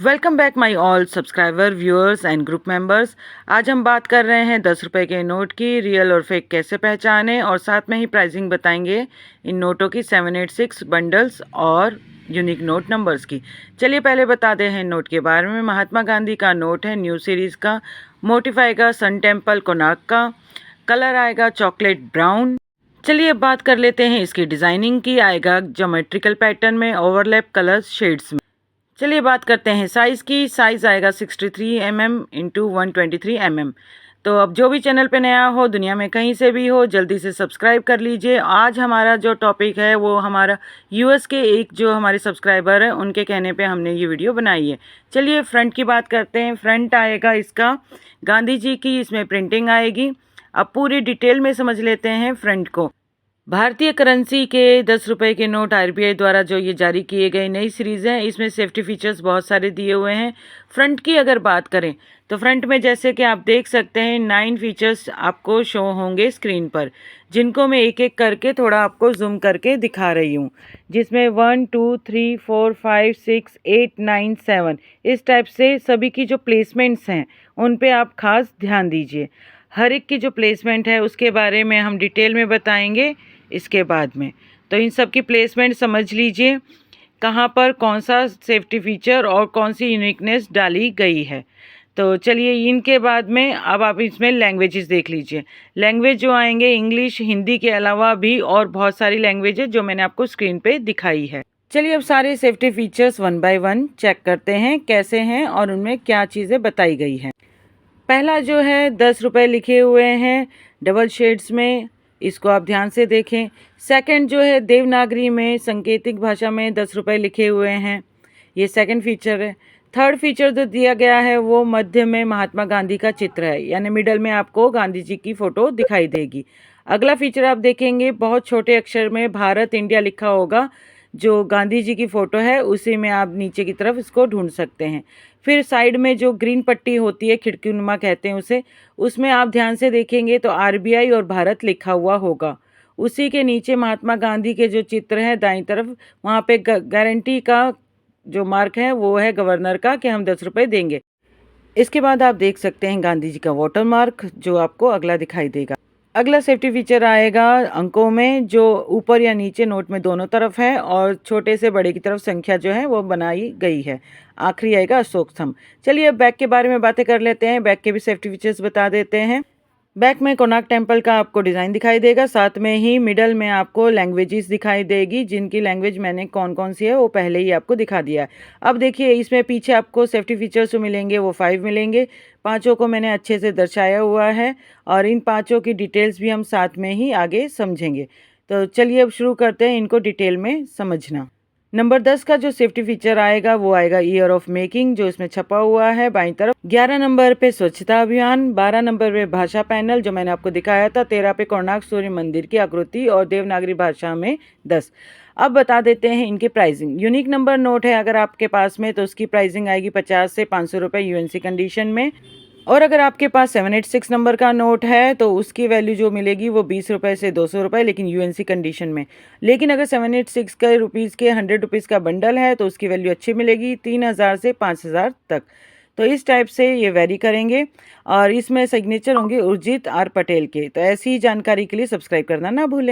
Welcome back my all subscriber viewers and group members. आज हम बात कर रहे हैं 10 रुपये के नोट की रियल और फेक कैसे पहचानें, और साथ में ही प्राइसिंग बताएंगे इन नोटों की 786 बंडल्स और यूनिक नोट नंबर्स की। चलिए पहले बताते हैं नोट के बारे में। महात्मा गांधी का नोट है, न्यू सीरीज़ का। मोटिफ आएगा सन टेम्पल कोणार्क का। कलर आएगा चॉकलेट ब्राउन। चलिए अब बात कर लेते हैं इसकी डिज़ाइनिंग की। आएगा ज्योमेट्रिकल पैटर्न में, ओवरलैप कलर्स शेड्स में। चलिए बात करते हैं साइज़ की। साइज़ आएगा 63 mm इंटू 123 mm। तो अब जो भी चैनल पे नया हो, दुनिया में कहीं से भी हो, जल्दी से सब्सक्राइब कर लीजिए। आज हमारा जो टॉपिक है वो हमारा यूएस के एक जो हमारे सब्सक्राइबर हैं उनके कहने पे हमने ये वीडियो बनाई है। चलिए फ्रंट की बात करते हैं। फ्रंट आएगा इसका गांधी जी की, इसमें प्रिंटिंग आएगी। अब पूरी डिटेल में समझ लेते हैं फ्रंट को। भारतीय करेंसी के 10 रुपए के नोट आरबीआई द्वारा जो ये जारी किए गए नई सीरीज़ हैं, इसमें सेफ्टी फीचर्स बहुत सारे दिए हुए हैं। फ्रंट की अगर बात करें तो फ्रंट में जैसे कि आप देख सकते हैं 9 फीचर्स आपको शो होंगे स्क्रीन पर, जिनको मैं एक एक करके थोड़ा आपको जूम करके दिखा रही हूँ। जिसमें 1 2 3 4 5 6 8 9 7 इस टाइप से सभी की जो प्लेसमेंट्स हैं उन पे आप खास ध्यान दीजिए। हर एक की जो प्लेसमेंट है उसके बारे में हम डिटेल में बताएंगे इसके बाद में। तो इन सब की प्लेसमेंट समझ लीजिए, कहाँ पर कौन सा सेफ्टी फीचर और कौन सी यूनिकनेस डाली गई है। तो चलिए इनके बाद में अब आप इसमें लैंग्वेजेस देख लीजिए। लैंग्वेज जो आएंगे इंग्लिश, हिंदी के अलावा भी और बहुत सारी लैंग्वेज है जो मैंने आपको स्क्रीन पे दिखाई है। चलिए अब सारे safety features one by one check करते हैं कैसे हैं और उनमें क्या चीज़ें बताई गई हैं। पहला जो है 10 रुपये लिखे हुए हैं डबल शेड्स में, इसको आप ध्यान से देखें। सेकंड जो है देवनागरी में सांकेतिक भाषा में 10 रुपये लिखे हुए हैं, ये सेकंड फीचर है। थर्ड फीचर जो दिया गया है वो मध्य में महात्मा गांधी का चित्र है, यानी मिडल में आपको गांधी जी की फ़ोटो दिखाई देगी। अगला फीचर आप देखेंगे बहुत छोटे अक्षर में भारत इंडिया लिखा होगा, जो गांधी जी की फ़ोटो है उसी में आप नीचे की तरफ इसको ढूंढ सकते हैं। फिर साइड में जो ग्रीन पट्टी होती है, खिड़की नुमा कहते हैं उसे, उसमें आप ध्यान से देखेंगे तो आरबीआई और भारत लिखा हुआ होगा। उसी के नीचे महात्मा गांधी के जो चित्र है दाईं तरफ, वहाँ पे गारंटी का जो मार्क है वो है गवर्नर का कि हम 10 रुपये देंगे। इसके बाद आप देख सकते हैं गांधी जी का वाटर मार्क जो आपको अगला दिखाई देगा। अगला सेफ्टी फीचर आएगा अंकों में, जो ऊपर या नीचे नोट में दोनों तरफ है और छोटे से बड़े की तरफ संख्या जो है वो बनाई गई है। आखिरी आएगा अशोक स्तंभ। चलिए अब बैक के बारे में बातें कर लेते हैं। बैक के भी सेफ्टी फीचर्स बता देते हैं। बैक में कोणार्क टेम्पल का आपको डिज़ाइन दिखाई देगा, साथ में ही मिडल में आपको लैंग्वेजेस दिखाई देगी, जिनकी लैंग्वेज मैंने कौन कौन सी है वो पहले ही आपको दिखा दिया है। अब देखिए इसमें पीछे आपको सेफ्टी फीचर्स जो मिलेंगे वो 5 मिलेंगे। पांचों को मैंने अच्छे से दर्शाया हुआ है और इन पांचों की डिटेल्स भी हम साथ में ही आगे समझेंगे। तो चलिए अब शुरू करते हैं इनको डिटेल में समझना। नंबर 10 का जो सेफ्टी फीचर आएगा वो आएगा ईयर ऑफ मेकिंग, जो इसमें छपा हुआ है बाईं तरफ। 11 नंबर पे स्वच्छता अभियान, 12 नंबर पे भाषा पैनल जो मैंने आपको दिखाया था, 13 पे कोणार्क सूर्य मंदिर की आकृति और देवनागरी भाषा में 10। अब बता देते हैं इनकी प्राइसिंग। यूनिक नंबर नोट है अगर आपके पास में तो उसकी प्राइसिंग आएगी 50 से 500 रुपये यूएनसी कंडीशन में। और अगर आपके पास 786 नंबर का नोट है तो उसकी वैल्यू जो मिलेगी वो 20 रुपये से 200 रुपये, लेकिन यूएनसी कंडीशन में। लेकिन अगर 786 के रुपीज़ के 100 रुपीज़ का बंडल है तो उसकी वैल्यू अच्छी मिलेगी 3000 से 5000 तक। तो इस टाइप से ये वेरी करेंगे और इसमें सिग्नेचर होंगे उर्जित आर पटेल के। तो ऐसी ही जानकारी के लिए सब्सक्राइब करना ना भूलें।